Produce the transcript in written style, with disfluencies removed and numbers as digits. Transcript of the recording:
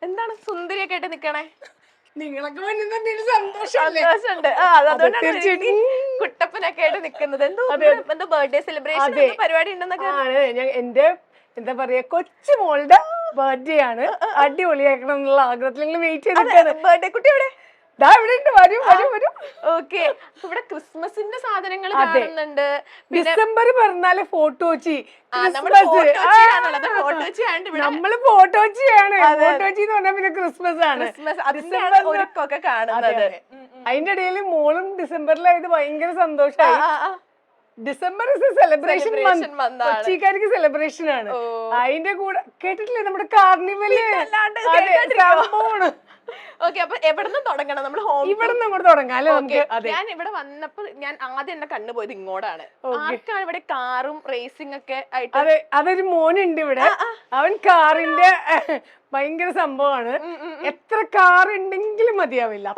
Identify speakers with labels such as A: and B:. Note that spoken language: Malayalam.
A: എന്താണ് സുന്ദരിയൊക്കെ ആയിട്ട് നിക്കണേ?
B: നിങ്ങളൊക്കെ മുന്നിൽ സന്തോഷമല്ലേ?
A: സന്തോഷമുണ്ട്. അതുകൊണ്ടാണ് കുട്ടപ്പനൊക്കെ ആയിട്ട് നിക്കുന്നത്. എന്തോ ബർത്ത്ഡേ സെലിബ്രേഷൻ പരിപാടി ഉണ്ടെന്നൊക്കെ.
B: എന്റെ എന്താ പറയാ കൊച്ചു മോളുടെ ബർത്ത്ഡേ ആണ്. അടിപൊളിയാക്കണം എന്നുള്ള ആഗ്രഹത്തിൽ നിങ്ങൾ വെയിറ്റ് ചെയ്തിട്ടാണ്.
A: ബർത്ത്ഡേ കുട്ടി എവിടെ? ഓക്കെ, ഇവിടെ ക്രിസ്മസിന്റെ സാധനങ്ങൾ കാണുന്നുണ്ട്.
B: ഡിസംബർ പറഞ്ഞാല് ഫോട്ടോച്ചി,
A: നമ്മള് ഫോട്ടോച്ചിയാണ്.
B: ഫോട്ടോച്ചിയാണ്. ഫോട്ടോച്ചി എന്ന് പറഞ്ഞാൽ പിന്നെ ക്രിസ്മസ് ആണ്.
A: ഒരുക്കൊക്കെ കാണുന്നത്.
B: അതിന്റെ ഇടയിൽ മോളും ഡിസംബറിലായത് ഭയങ്കര സന്തോഷമായി. ഡിസംബർ സെലിബ്രേഷൻ മന്ത്, കൊച്ചിക്കാർക്ക് സെലിബ്രേഷൻ ആണ്. അതിന്റെ കൂടെ കേട്ടിട്ടില്ലേ നമ്മുടെ കാർണിവല് സംഭവമാണ്.
A: ഓക്കെ, അപ്പൊ എവിടെന്ന് തുടങ്ങണം? നമ്മൾ
B: ഇവിടുന്ന് അങ്ങോട്ട് തുടങ്ങാം.
A: ഞാൻ ഇവിടെ വന്നപ്പോ ഞാൻ ആദ്യം എന്നെ കണ്ടുപോയത് ഇങ്ങോട്ടാണ്. ആർക്കാണ് ഇവിടെ കാറും റേസിംഗ് ഒക്കെ ആയിട്ട്?
B: അതെ, അതൊരു മോനുണ്ട് ഇവിടെ. അവൻ കാറിന്റെ ഭയങ്കര സംഭവമാണ്. എത്ര കാർ ഉണ്ടെങ്കിലും മതിയാവില്ല.